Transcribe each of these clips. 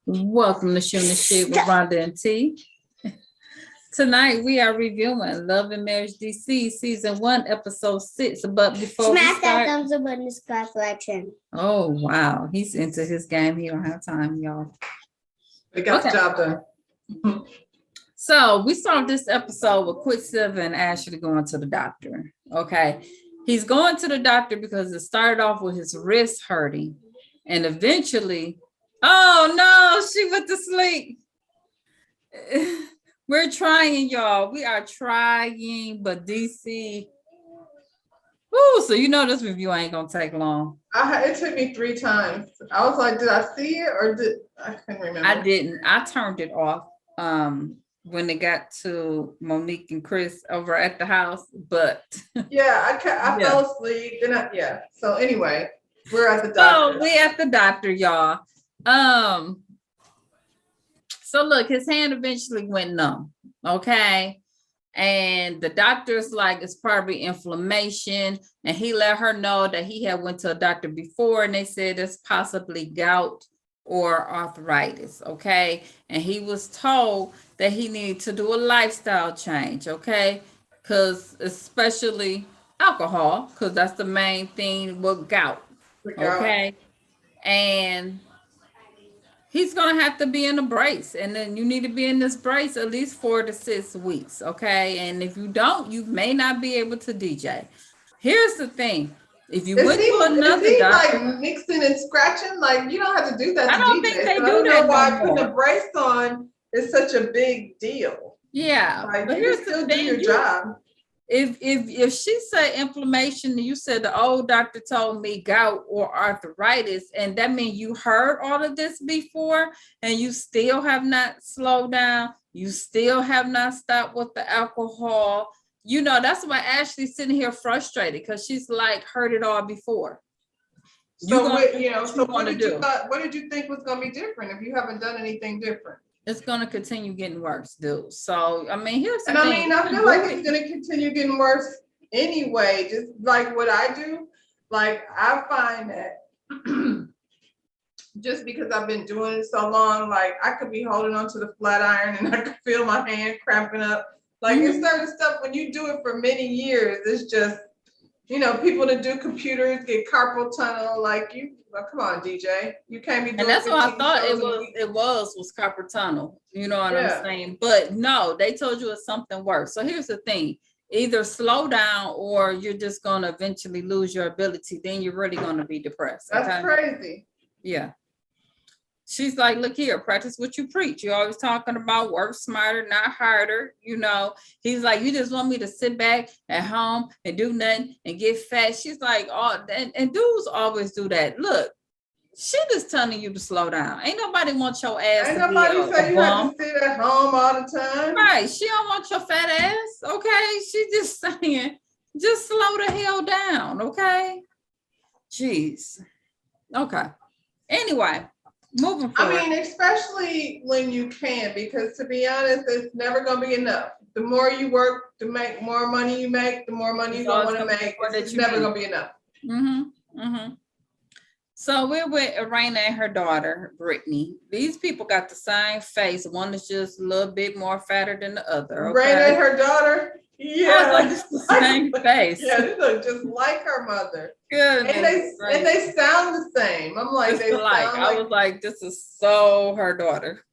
Welcome to Shooting the Shit with Rhonda and T. Tonight we are reviewing Love and Marriage DC Season 1, Episode 6. But before we Smash that start, thumbs up button, subscribe for action. oh wow, he's into his game. He don't have time, y'all. We got Okay. the job done. So we start this episode with Quicksilver and Ashley going to the doctor. Okay. He's going to the doctor because it started off with his wrist hurting. And eventually, oh no, she went to sleep. We're trying, y'all. We are trying, but DC. Ooh, so you know this review ain't gonna take long. It took me 3 times. I was like, did I see it or I couldn't remember. I didn't. I turned it off when it got to Monique and Chris over at the house, but Yeah, I fell asleep. So anyway, we're at the doctor. So we at the doctor, y'all. So look, his hand eventually went numb. Okay. And the doctor's like, it's probably inflammation. And he let her know that he had went to a doctor before and they said it's possibly gout or arthritis. Okay. And he was told that he needed to do a lifestyle change. Okay. Because especially alcohol, because that's the main thing with gout. Okay. And he's going to have to be in a brace. And then you need to be in this brace at least 4 to 6 weeks. Okay. And if you don't, you may not be able to DJ. Here's the thing. If you went to another doctor, like mixing and scratching, like you don't have to do that. I don't think they do that. I don't know why no putting more. a brace on is such a big deal. Yeah. Like But you here's can the still do thing. your job. If she said inflammation, and you said the old doctor told me gout or arthritis, and that means you heard all of this before and you still have not slowed down, you still have not stopped with the alcohol. You know, that's why Ashley's sitting here frustrated because she's like heard it all before. So what did you think was going to be different if you haven't done anything different? It's going to continue getting worse, dude. So, I mean, here's the thing. I feel like it's going to continue getting worse anyway. Just like what I do, like I find that just because I've been doing it so long, like I could be holding onto the flat iron and I could feel my hand cramping up. Like it's certain stuff when you do it for many years, it's just, people that do computers get carpal tunnel. Like come on, DJ, you can't be doing. And that's what I thought it was carpal tunnel. You know what I'm saying? But no, they told you it's something worse. So here's the thing: either slow down or you're just gonna eventually lose your ability. Then you're really gonna be depressed. That's crazy. Yeah. She's like, look here, practice what you preach. You're always talking about work smarter, not harder. He's like, you just want me to sit back at home and do nothing and get fat. She's like, oh, and dudes always do that. Look, she just telling you to slow down. Ain't nobody want your ass. Ain't nobody say you have to sit at home all the time. Right. She don't want your fat ass. Okay. She just saying, just slow the hell down. Okay. Jeez. Okay. Anyway. Moving forward. I mean, especially when you can, because to be honest, it's never going to be enough. The more you work to make more money you make, the more money you're going to want to make. It's never going to be enough. Mm-hmm. Mm-hmm. So we're with Irena and her daughter, Brittany. These people got the same face. One is just a little bit more fatter than the other. Okay? Irena and her daughter? Yeah. Like it's the same face. Yeah, they look just like her mother. Good. And they sound the same. I'm like, I was like, this is so her daughter.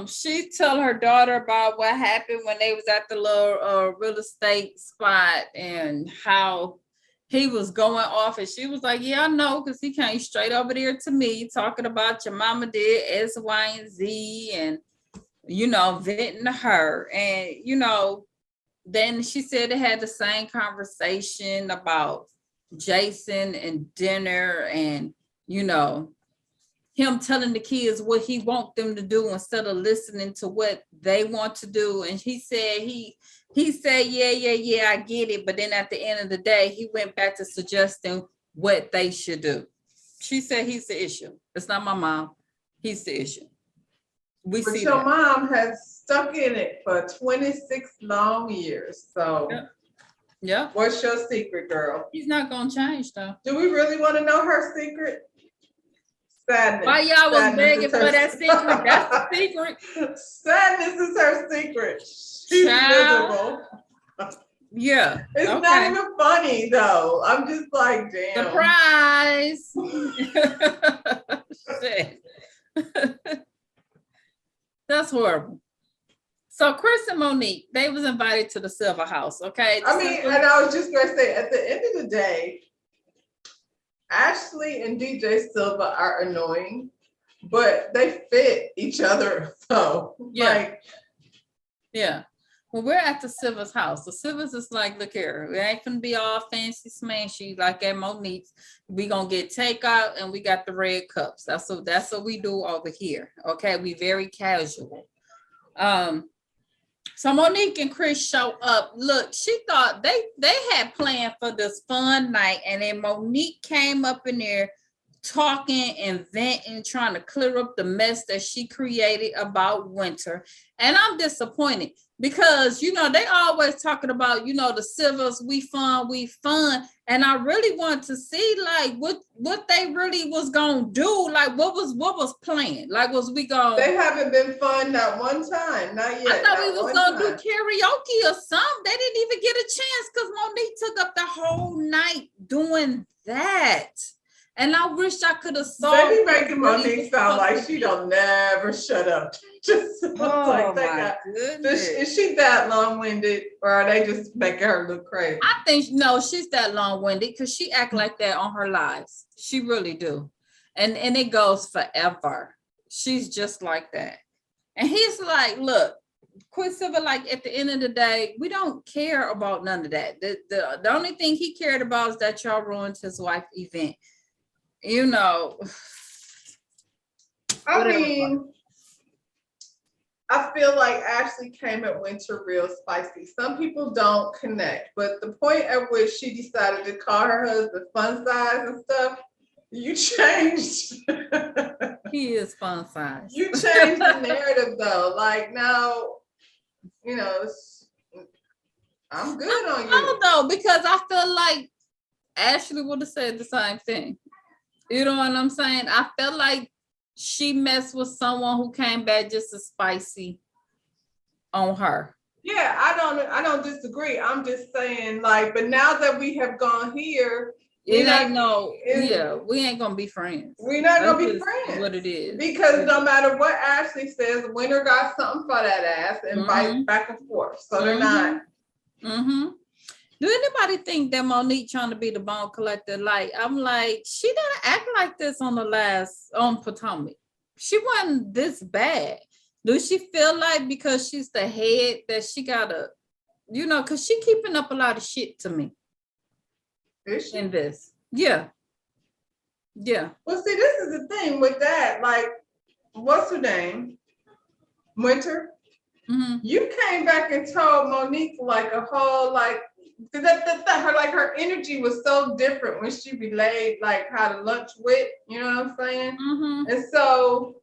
She told her daughter about what happened when they was at the little real estate spot and how he was going off, and she was like, yeah, I know, because he came straight over there to me talking about your mama did X, Y, and Z, and venting to her. And then she said they had the same conversation about Jason and dinner and him telling the kids what he want them to do instead of listening to what they want to do. And he said he said, yeah, I get it. But then at the end of the day, he went back to suggesting what they should do. She said he's the issue. It's not my mom. He's the issue. But your mom has stuck in it for 26 long years. So yeah. What's your secret, girl? He's not going to change though. Do we really want to know her secret? Sadness. While y'all was Sadness begging is for her- that secret, that's the secret. Sadness is her secret. She's Child. miserable. Yeah. It's not Okay. even funny though. I'm just like, damn. Surprise. Shit. That's horrible. So Chris and Monique, they was invited to the Silver House, okay? I mean, and I was just gonna say, at the end of the day, Ashley and DJ Silva are annoying, but they fit each other. So, Yeah. like, Yeah. Well, we're at the Silver's house. The Silver's is like, look here, it ain't gonna be all fancy smashy like at Monique's. We gonna get takeout and we got the red cups. That's what we do over here. Okay, we very casual. So Monique and Chris show up. Look, she thought they had planned for this fun night, and then Monique came up in there talking and venting, trying to clear up the mess that she created about Winter. And I'm disappointed because, you know, they always talking about, you know, the Silvers, we fun. And I really want to see like what they really was gonna do. Like what was planned? Like was we gonna they haven't been fun not one time, not yet. I thought we not was one gonna do time. karaoke or something. They didn't even get a chance because Monique took up the whole night doing that. And I wish I could have saw. They be making what really Monique was sound like supposed she to don't never shut up. Just looks Oh like my that guy. goodness. Is she that long-winded, or are they just making her look crazy? I think no, she's that long-winded because she act like that on her lives. She really do. And it goes forever. She's just like that. And he's like, look, Quicksilver, like at the end of the day, we don't care about none of that. The only thing he cared about is that y'all ruined his wife's event. You know. I Whatever. mean, I feel like Ashley came at Winter real spicy. Some people don't connect, but the point at which she decided to call her husband fun size and stuff, you changed. He is fun size. You changed the narrative though. Like now, you know, I'm good on No, you. though, because I feel like Ashley would have said the same thing. You know what I'm saying? I felt like she messed with someone who came back just as spicy on her. Yeah, I don't disagree. I'm just saying, like, but now that we have gone here, It We're ain't not- we ain't gonna be friends. we're not gonna That's be just friends. What it is. Because no matter what Ashley says, Winter got something for that ass and vice back and forth. So they're not. Mm-hmm. Do anybody think that Monique trying to be the bone collector? Like, I'm like, she didn't act like this on Potomac. She wasn't this bad. Do she feel like because she's the head that she gotta, you know, because she keeping up a lot of shit to me Is she? in this. Yeah. Yeah. Well, see, this is the thing with that. Like, what's her name? Winter. Mm-hmm. You came back and told Monique like a whole like her energy was so different when she relayed like how to lunch with, you know what I'm saying? Mm-hmm. And so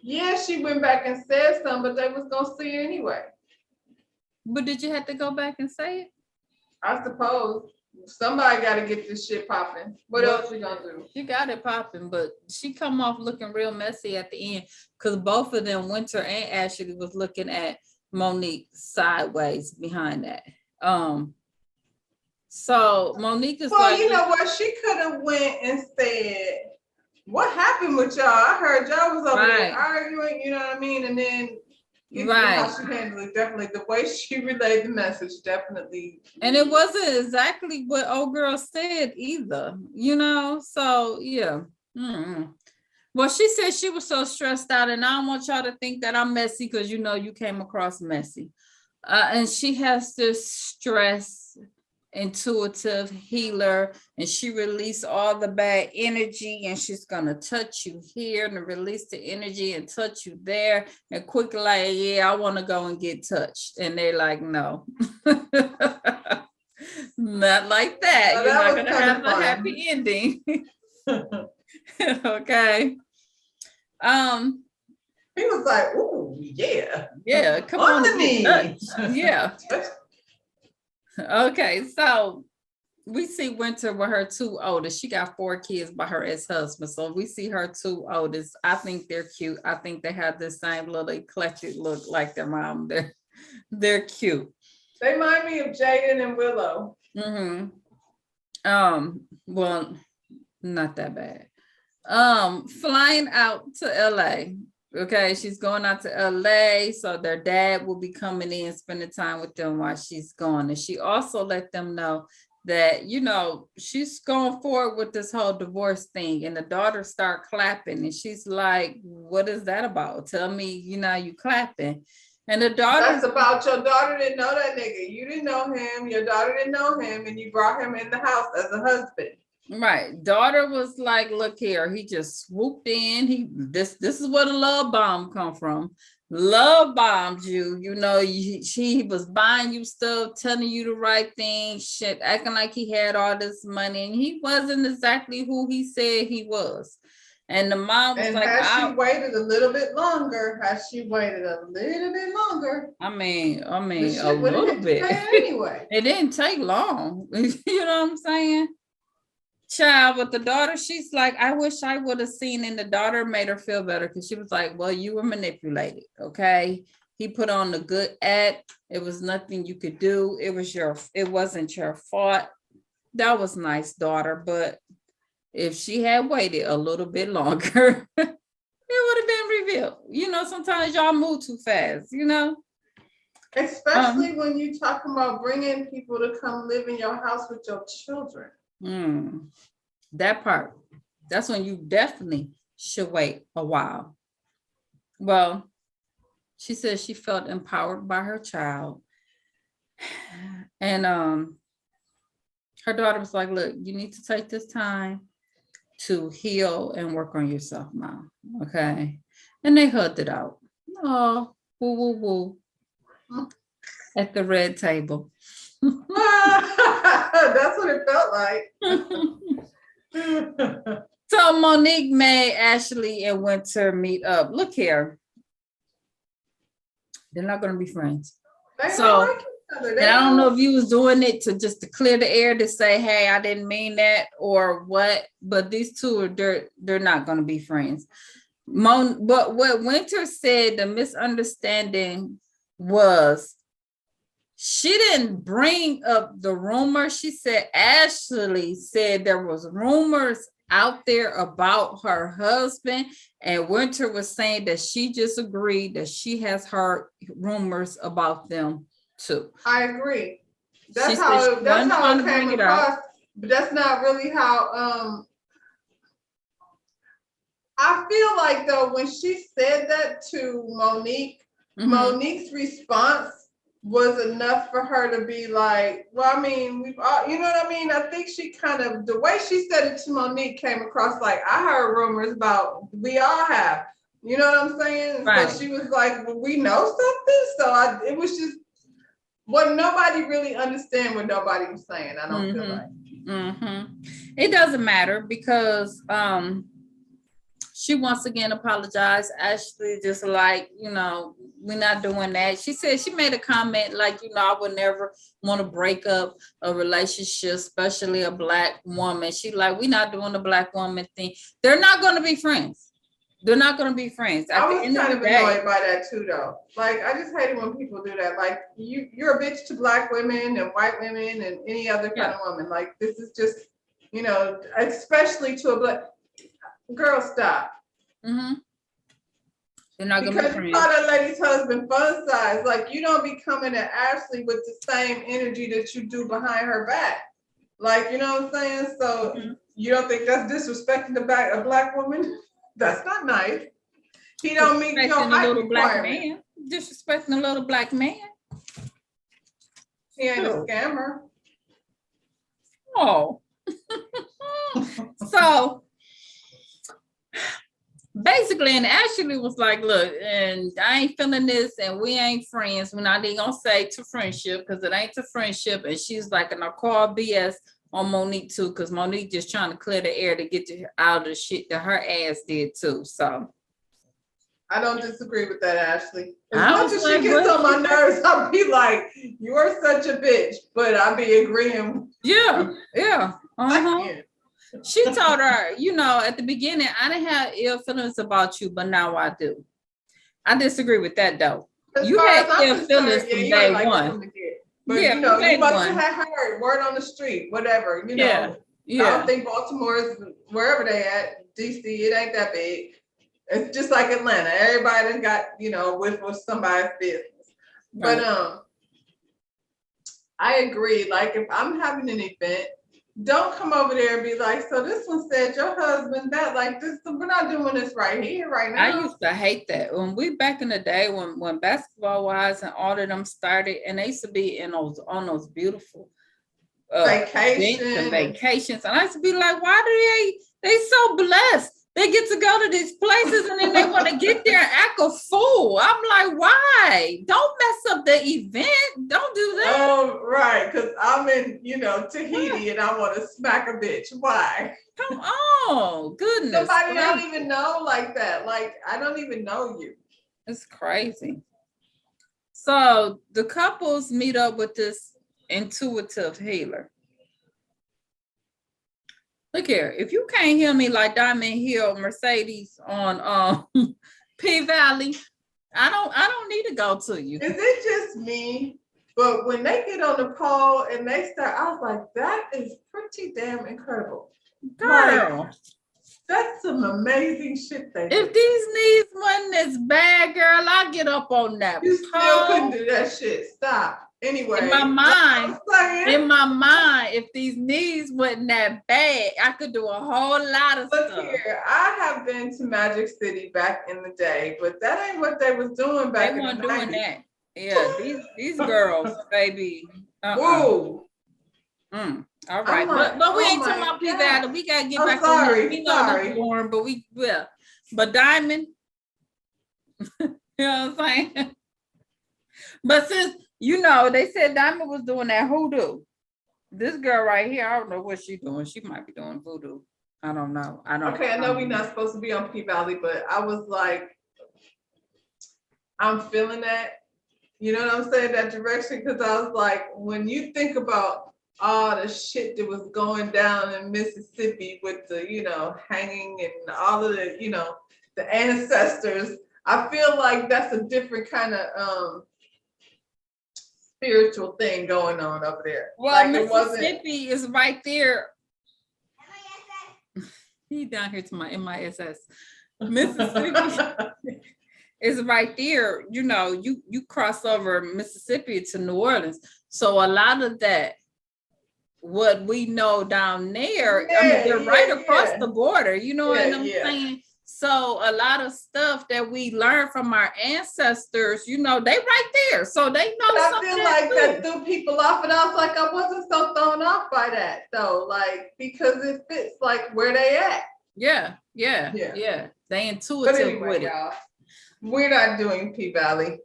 yeah, she went back and said something, but they was gonna see her anyway. But did you have to go back and say it? I suppose somebody gotta get this shit popping. What Well, else we gonna do? She got it popping, but she come off looking real messy at the end because both of them, Winter and Ashley, was looking at Monique sideways behind that. So Monique is Well, like, you know what? She could have went and said, "What happened with y'all? I heard y'all was over there Right. arguing." You know what I mean? And then you see Right. how she handled it. Definitely the way she relayed the message. Definitely. and it wasn't exactly what old girl said either, you know. So yeah. Mm-mm. Well, she said she was so stressed out, and I don't want y'all to think that I'm messy because you know you came across messy. And she has this stress intuitive healer, and she released all the bad energy, and she's gonna touch you here and release the energy and touch you there. And quick, like, yeah, I want to go and get touched. And they're like, no. Not like that. Now, You're that not was gonna kinda have a fun. happy ending. Okay. He was like, "Ooh, yeah, Yeah, come on on the and knee." get touched. Yeah. Okay, so we see Winter with her two oldest. She got 4 kids by her ex-husband. So we see her two oldest. I think they're cute. I think they have the same little eclectic look like their mom. They're cute. They remind me of Jaden and Willow. Well, not that bad. Flying out to LA. Okay, she's going out to LA, so their dad will be coming in, spending time with them while she's gone. And she also let them know that, you know, she's going forward with this whole divorce thing. And the daughter start clapping, and she's like, "What is that about? Tell me, you know, you clapping." And the daughter, That's about your daughter didn't know that nigga. You didn't know him. Your daughter didn't know him, and you brought him in the house as a husband. right? Daughter was like, "Look here." He just swooped in. This is where the love bomb come from. Love bombed you. You know, she was buying you stuff, telling you the right thing, shit, acting like he had all this money, and he wasn't exactly who he said he was. And the mom was And like, had she waited a little bit longer, I mean, the a shit would have little hit the bit. fan anyway. It didn't take long. You know what I'm saying? Child, but the daughter, she's like, "I wish I would have seen," and the daughter made her feel better because she was like, "Well, you were manipulated, okay? He put on the good act. It was nothing you could do. It wasn't your fault." That was nice, daughter, but if she had waited a little bit longer, it would have been revealed. You know, sometimes y'all move too fast, you know? Especially when you talking about bringing people to come live in your house with your children. That part. That's when you definitely should wait a while. Well, she said she felt empowered by her child. And her daughter was like, "Look, you need to take this time to heal and work on yourself, Mom." Okay. And they hugged it out. Oh, woo, woo, woo. At the red table. That's what it felt like. So Monique made Ashley and Winter meet up. Look here. They're not going to be friends. They So, don't like each other. and I don't know if you was doing it to just to clear the air to say, "Hey, I didn't mean that," or what, but these two they're not going to be friends. But what Winter said, the misunderstanding was, she didn't bring up the rumor. She said Ashley said there was rumors out there about her husband, and Winter was saying that she just agreed that she has heard rumors about them too. I agree. That's She how said she wasn't trying to it bring came it up. across, but that's not really how I feel like though when she said that to Monique, Monique's response was enough for her to be like, well, I mean, we've all, you know what I mean? I think she kind of, the way she said it to Monique came across like, I heard rumors about, we all have, you know what I'm saying? Right. So she was like, well, we know something. So it was just, what nobody really understand what nobody was saying. I don't feel like. It doesn't matter because she once again apologized. Ashley just like, you know, we're not doing that. She said she made a comment like, you know, I would never want to break up a relationship, especially a Black woman. She like, we're not doing the Black woman thing. They're not going to be friends. They're not going to be friends. I was kind of annoyed by that too, though. Like, I just hate it when people do that. Like, you're a bitch to Black women and white women and any other kind of woman. Like, this is just, you know, especially to a Black girl. Stop. They're not gonna because you call that lady's husband fun size. Like, you don't be coming at Ashley with the same energy that you do behind her back. Like, you know what I'm saying? So you don't think that's disrespecting a Black woman? That's not nice. He don't meet your height requirement. Disrespecting a little Black man. He ain't a scammer. Oh. So basically, and Ashley was like, look, and I ain't feeling this, and we ain't friends. We're not even gonna say to friendship because it ain't to friendship. And she's like, and I call BS on Monique too, because Monique just trying to clear the air to get out of the shit that her ass did too. So I don't disagree with that, Ashley. As I much was as she like, gets what on my she- nerves, I'll be like, you are such a bitch, but I'll be agreeing. Yeah, yeah. Uh-huh. Yeah. She told her, you know, at the beginning, I didn't have ill feelings about you, but now I do. I disagree with that though. As You far had as I'm ill feelings concerned, from you day ain't like one. from the get. But Yeah, you know, from you day must one. have heard word on the street, whatever, you Yeah, know. I yeah. don't think Baltimore is wherever they at, DC, it ain't that big. It's just like Atlanta. Everybody done got, you know, with somebody's business. Right. But I agree. Like if I'm having an event, don't come over there and be like, so this one said your husband that like this. We're not doing this right here, right now. I used to hate that when we back in the day when Basketball Wives and all of them started, and they used to be in those on those beautiful events and vacations, and I used to be like, why do they so blessed? They get to go to these places and then they want to get there and act a fool. I'm like, why? Don't mess up the event. Don't do that. Oh, right. Because I'm in, you know, Tahiti and I want to smack a bitch. Why? Come on, goodness. Somebody I don't even know like that. Like, I don't even know you. It's crazy. So the couples meet up with this intuitive healer. Look here, if you can't hear me like Diamond Hill Mercedes on P Valley, I don't need to go to you. Is it just me? But when they get on the pole and they start, I was like, that is pretty damn incredible. Girl, Like, that's some amazing shit they if do. these knees wasn't as bad, girl, I'll get up on that You still pole. couldn't do that shit. Stop. Anyway. In my mind, saying, in my mind, if these knees wasn't that bad, I could do a whole lot of look stuff. here, I have been to Magic City back in the day, but that ain't what they was doing back They in weren't the doing 90s. that. Yeah, these girls, baby. Whoa. All right, I'm like, but we oh ain't talking my about P God. Valley. We gotta get Oh, back sorry, on this. We know sorry. this boring, but we will. But Diamond, you know what I'm saying? But since you know, they said Diamond was doing that hoodoo. This girl right here, I don't know what she's doing. She might be doing voodoo. I don't know. Okay, I know we're not supposed to be on P Valley, but I was like, I'm feeling that. You know what I'm saying? That direction, because I was like, when you think about all the shit that was going down in Mississippi with the, you know, hanging and all of the, you know, the ancestors, I feel like that's a different kind of spiritual thing going on up there. Well, like it wasn't. Mississippi is right there. He down here to my MISS. Mississippi is right there. You know, you cross over Mississippi to New Orleans. So a lot of that, what we know down there, I mean, they're right across the border. You know what I'm saying? So a lot of stuff that we learned from our ancestors, you know, they right there. So they know I something. feel like that threw people off, and I was like, I wasn't so thrown off by that though, like because it fits like where they at. Yeah. They intuitive But anyway, with it. y'all, we're not doing P Valley.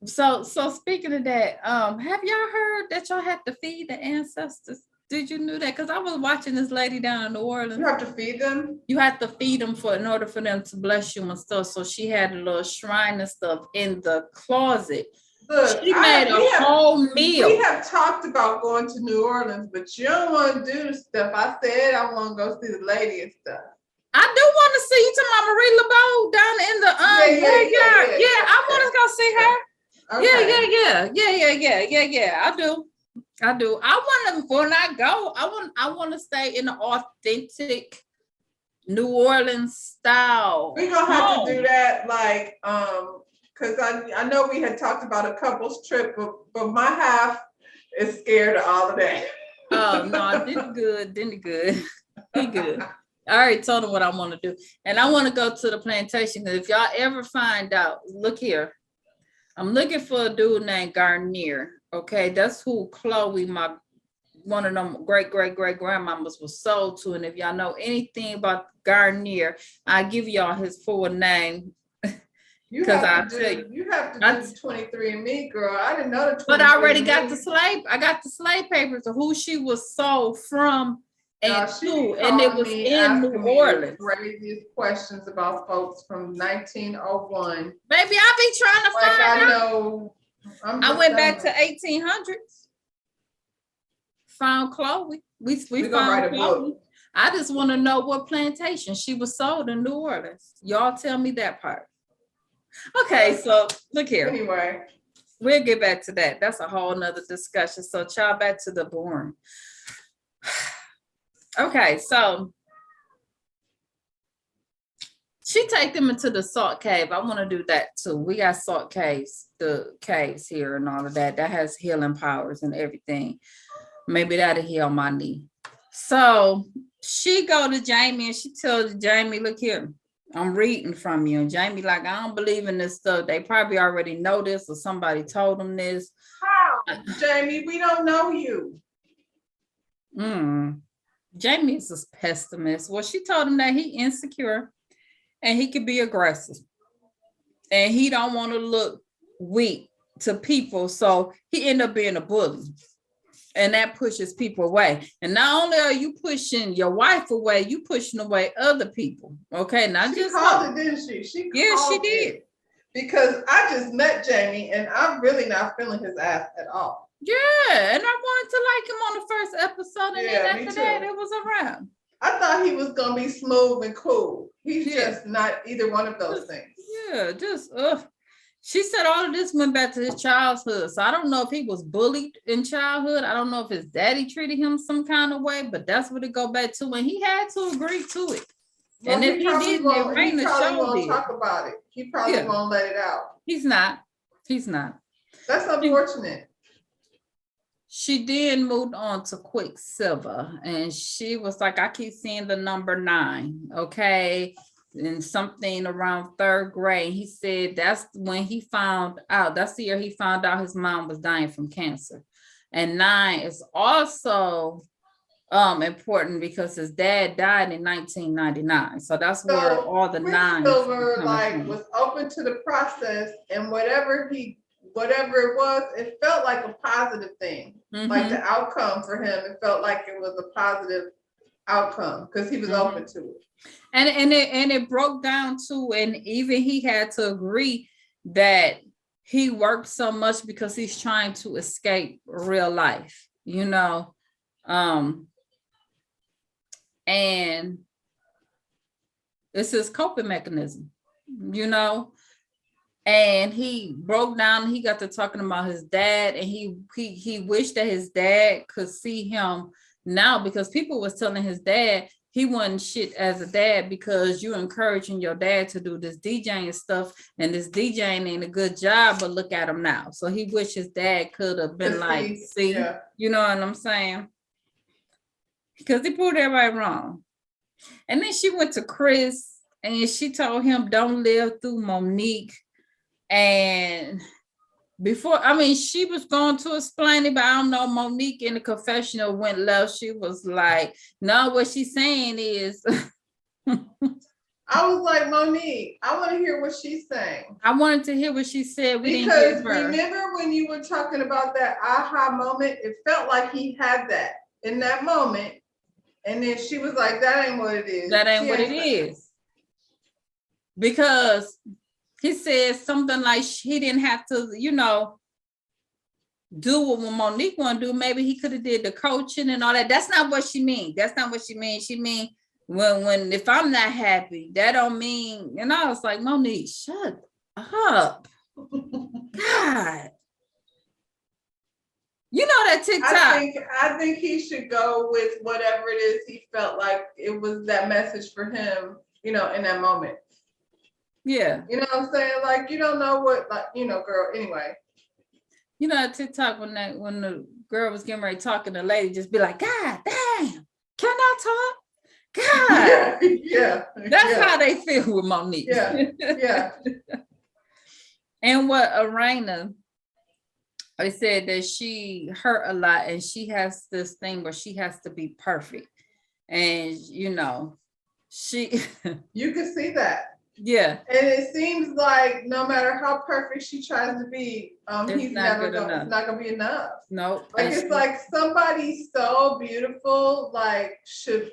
So speaking of that, have y'all heard that y'all have to feed the ancestors? Did you know that? Because I was watching this lady down in New Orleans. You have to feed them. You have to feed them in order for them to bless you and stuff. So she had a little shrine and stuff in the closet. Look, She made a whole meal. We have talked about going to New Orleans, but you don't want to do the stuff. I said I want to go see the lady and stuff. I do want to see you to my Marie LeBeau down in the graveyard. Yeah, I want to go see her. Okay. Yeah. I do. I want to, when I go, I want to stay in the authentic New Orleans style. We're gonna have to do that, like, because I know we had talked about a couple's trip, but my half is scared of all of that. Oh no, did good. He good. I already told him what I want to do, and I want to go to the plantation. Because if y'all ever find out, look here, I'm looking for a dude named Garnier. Okay, that's who Chloe, one of them great grandmamas, was sold to. And if y'all know anything about Garnier, I give y'all his full name. Because I tell you, you have to do 23andMe, girl. I didn't know the 23andMe. But I already got the slave. I got the slave papers of who she was sold from Y'all, and she two, be and it calling was me, in New asking me the Orleans. craziest questions about folks from 1901. Baby, I be trying to Like find I out. know. I'm I just went back telling to you. 1800s. Found Chloe. We We gonna found write a Chloe. book. I just want to know what plantation she was sold in New Orleans. Y'all tell me that part. Okay, so look here. Anyway, We'll get back to that. That's a whole nother discussion. So child, back to the boring. Okay, so she take them into the salt cave. I want to do that too. We got salt caves, the caves here and all of that. That has healing powers and everything. Maybe that'll heal my knee. So she go to Jamie and she tells Jamie, look here, I'm reading from you. And Jamie like, I don't believe in this stuff. They probably already know this or somebody told them this. how, Jamie? We don't know you. Jamie is a pessimist. Well, she told him that he insecure and he could be aggressive. And he don't want to look weak to people. So he end up being a bully. And that pushes people away. And not only are you pushing your wife away, you pushing away other people. Okay, not She just called her. it, didn't she? She Yeah, she called did. it. Because I just met Jamie and I'm really not feeling his ass at all. Yeah, and I wanted to like him on the first episode, and Yeah, then me after that, too. it was a wrap. I thought he was gonna be smooth and cool. He's Yeah. just not either one of those things. Yeah, just She said all of this went back to his childhood. So I don't know if he was bullied in childhood. I don't know if his daddy treated him some kind of way, but that's what it go back to. And he had to agree to it. Well, and if he probably didn't, won't, it rained he the probably show won't did. talk about it. He probably Yeah. won't let it out. He's not. He's not. That's unfortunate. She then moved on to Quicksilver, and she was like, I keep seeing the number 9, okay? And something around 3rd grade. He said that's when he found out, that's the year he found out his mom was dying from cancer. And 9 is also important because his dad died in 1999. So that's where all the 9s Quicksilver was open to the process, and whatever it was, it felt like a positive thing. Like the outcome for him, it felt like it was a positive outcome because he was open to it. And it broke down to, and even he had to agree that he worked so much because he's trying to escape real life, you know. And it's his coping mechanism, you know. And he broke down, he got to talking about his dad, and he wished that his dad could see him now, because people was telling his dad he wasn't shit as a dad because you're encouraging your dad to do this DJing stuff, and this DJing ain't a good job, but look at him now. So he wished his dad could have been like, see, yeah. You know what I'm saying? Because he proved everybody wrong. And then she went to Chris and she told him, don't live through Monique. And before, I mean, she was going to explain it, but I don't know, Monique in the confessional went left. She was like, no, what she's saying is. I was like, Monique, I want to hear what she's saying. I wanted to hear what she said. Because remember when you were talking about that aha moment, it felt like he had that in that moment. And then she was like, that ain't what it is. That ain't what it is. Because he said something like he didn't have to, you know, do what Monique want to do. Maybe he could have did the coaching and all that. That's not what she means. That's not what she means. She mean when if I'm not happy, that don't mean. And I was like, Monique, shut up. God. You know that TikTok. I think he should go with whatever it is he felt like it was that message for him, you know, in that moment. Yeah. You know what I'm saying? Like, you don't know what, like, you know, girl, anyway. You know, at TikTok, when the girl was getting ready to talk, and the lady just be like, God damn, can I talk? God. Yeah. That's how they feel with Monique. Yeah. And what Arena, I said that she hurt a lot, and she has this thing where she has to be perfect. And, you know, you can see that. Yeah, And it seems like no matter how perfect she tries to be, It's he's not never good going, enough. it's not gonna be enough. no. Like, and it's she- like somebody so beautiful, like, should,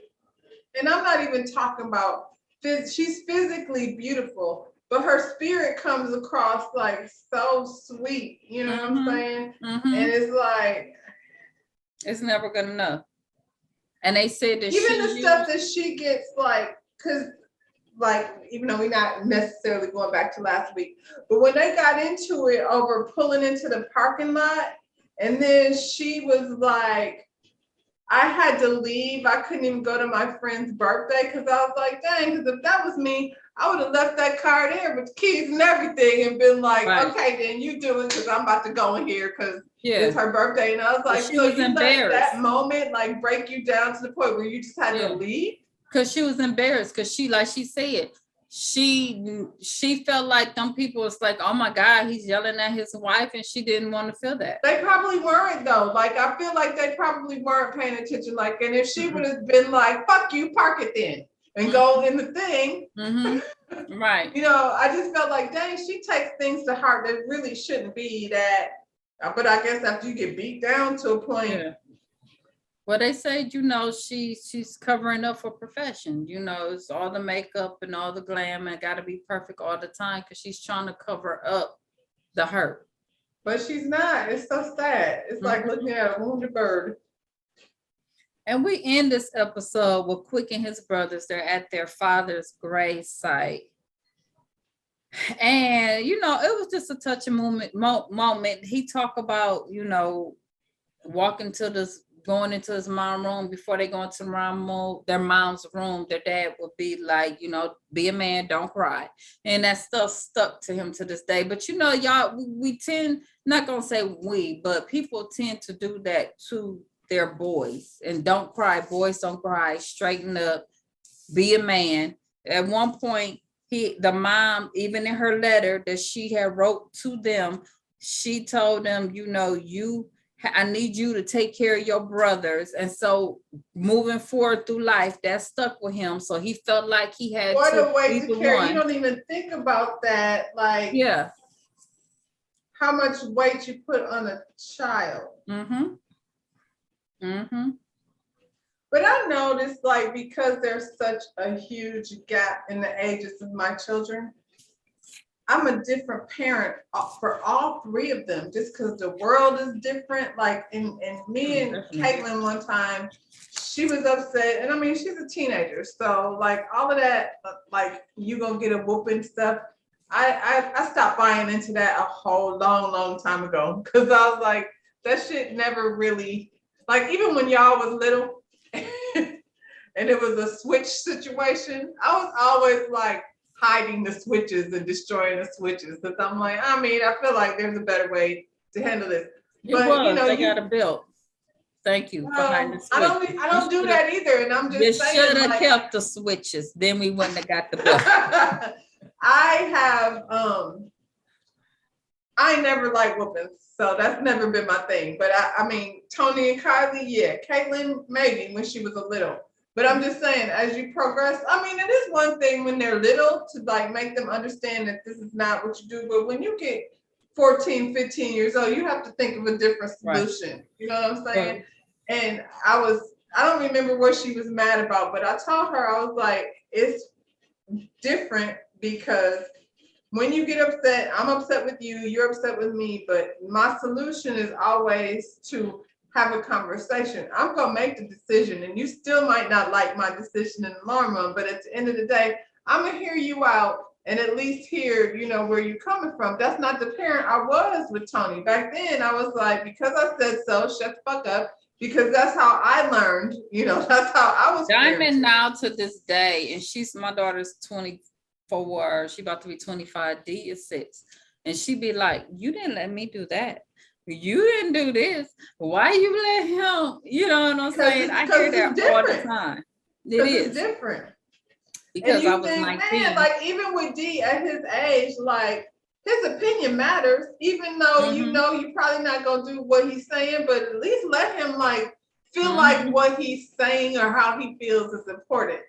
and I'm not even talking about, she's physically beautiful, but her spirit comes across like so sweet, you know what I'm Mhm. saying? Mhm. And it's like, It's never good enough. And they said that even the she stuff that she gets, like, cause like, even though we're not necessarily going back to last week, but when they got into it over pulling into the parking lot, and then she was like, I had to leave. I couldn't even go to my friend's birthday because I was like, dang, because if that was me, I would have left that car there with the keys and everything and been like, Right. okay, then you do it because I'm about to go in here because yeah. it's her birthday. And I was like, she so was you let embarrassed. that moment like break you down to the point where you just had Yeah. to leave? Because she was embarrassed, because she, like she said, she felt like them people was like, oh my God, he's yelling at his wife, and she didn't want to feel that. They probably weren't though. Like, I feel like they probably weren't paying attention. Like, and if she Mhm. would have been like, fuck you, park it then and go in the thing, Mhm. Right. you know, I just felt like, dang, she takes things to heart that really shouldn't be that. But I guess after you get beat down to a point, Yeah. Well, they said, you know, she's covering up for profession. You know, it's all the makeup and all the glam, and got to be perfect all the time because she's trying to cover up the hurt. but she's not. It's so sad. It's like Mhm. looking at a wounded bird. And we end this episode with Quick and his brothers. They're at their father's grave site. And, you know, it was just a touching moment. He talked about, you know, going into his mom's room. Before they go into their mom's room, their dad would be like, you know, be a man, don't cry. And that stuff stuck to him to this day. But, you know, y'all, we tend, not gonna say we, but people tend to do that to their boys. And don't cry, boys don't cry, straighten up, be a man. At one point, the mom, even in her letter that she had wrote to them, she told them, you know, I need you to take care of your brothers. And so moving forward through life, that stuck with him. So he felt like he had What to a way be to the care. one. You don't even think about that. Like, Yeah. how much weight you put on a child. Mm-hmm. Mm-hmm. But I noticed, like, because there's such a huge gap in the ages of my children, I'm a different parent for all three of them, just because the world is different. Like, and me and Definitely. Caitlin one time, she was upset, and I mean, she's a teenager, so like all of that, like you gonna get a whooping stuff. I stopped buying into that a whole long time ago, because I was like, that shit never really, like, even when y'all was little and it was a switch situation, I was always like hiding the switches and destroying the switches, because I'm like, I mean, I feel like there's a better way to handle this. But you know, they got a belt. Thank you. well, I don't do that either, and I'm You just saying, should have like, kept the switches. Then we wouldn't have got the belt. I have I never like whoopings, so that's never been my thing. But I mean, Tony and Kylie, yeah. Caitlin, maybe when she was a little. But I'm just saying, as you progress, I mean, it is one thing when they're little to like make them understand that this is not what you do. But when you get 14, 15 years old, you have to think of a different solution. Right. You know what I'm saying? Right. And I don't remember what she was mad about, but I told her, I was like, it's different because when you get upset, I'm upset with you, you're upset with me, but my solution is always to have a conversation. I'm gonna make the decision, and you still might not like my decision in the long run, but at the end of the day, I'm gonna hear you out and at least hear, you know, where you're coming from. That's not the parent I was with Tony. Back then, I was like, because I said so, shut the fuck up, because that's how I learned, you know, that's how I was. Diamond now to this day, and my daughter's 24, she about to be 25, D is 6. And she be like, you didn't let me do that. You didn't do this. Why you let him? You know what I'm saying? I hear that all the time. It's different. Because and you I was think, 19. man, like even with D at his age, like his opinion matters, even though you know you're probably not gonna do what he's saying, but at least let him like feel like what he's saying or how he feels is important.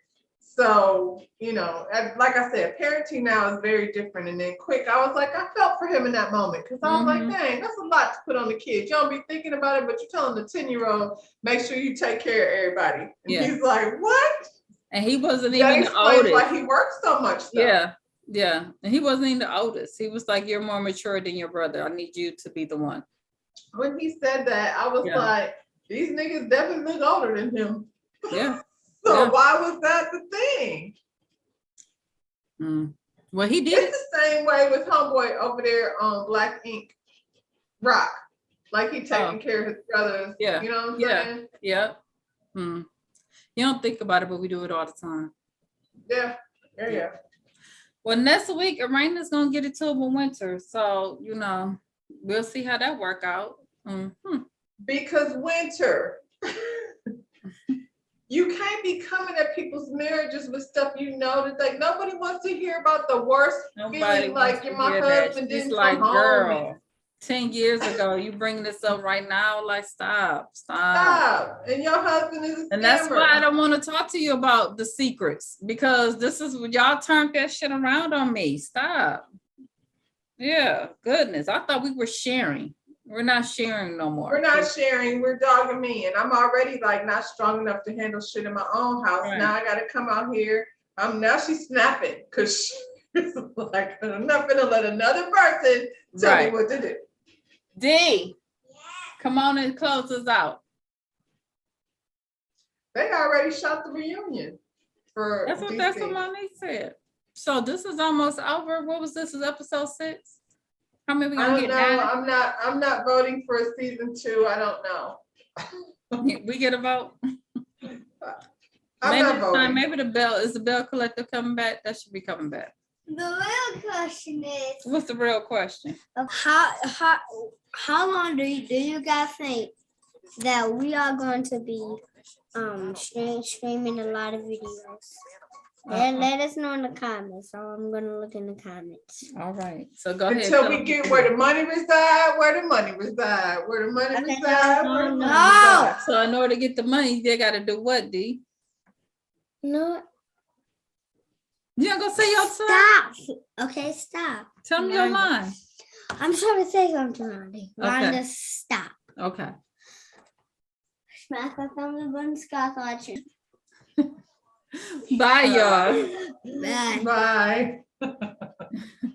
So, like I said, parenting now is very different. And then quick, I was like, I felt for him in that moment because I was like, dang, that's a lot to put on the kids. You don't be thinking about it, but you're telling the 10-year-old, make sure you take care of everybody. And Yeah. he's like, what? And he wasn't That even the explains oldest. why he works so much. Though. Yeah. And he wasn't even the oldest. He was like, you're more mature than your brother. I need you to be the one. When he said that, I was like, these niggas definitely look older than him. Yeah. So why was that the thing? Well, he did. It's the same way with homeboy over there on Black Ink Rock. Like he taking care of his brothers. Yeah. You know what I'm saying? Yeah. You don't think about it, but we do it all the time. Yeah. Well, next week, Arena's gonna get it to the winter. So, we'll see how that work out. Because winter. You can't be coming at people's marriages with stuff that like nobody wants to hear about the worst feeling like my husband didn't come home. Girl, 10 years ago, you bringing this up right now? Like, stop. And your husband is a scammer. And that's why I don't want to talk to you about the secrets, because this is what y'all turned that shit around on me. Stop. Yeah, goodness. I thought we were sharing. We're not sharing no more. We're not sharing. We're dogging me. And I'm already like not strong enough to handle shit in my own house. Right. Now I got to come out here. Now she's snapping because she's like, I'm not going to let another person tell me what to do. D, come on and close us out. They already shot the reunion. That's what Monique said. So this is almost over. What was this? Is episode 6? How many we gonna get? I'm not voting for a season 2. I don't know. We get a vote. I'm not voting. Maybe the Bell Collective coming back? That should be coming back. The real question is, what's the real question? How long do you guys think that we are going to be streaming a lot of videos? Let us know in the comments. So I'm gonna look in the comments. All right. So go ahead. Until we get where the money reside. No. So in order to get the money, they gotta do what, D? No. You not gonna say your time? Stop. Okay, stop. Tell me your line. I'm trying to say something, Randy. Rhonda, stop. Okay. Smack the thumb the button, Scott watching. Bye, y'all. Bye. Bye.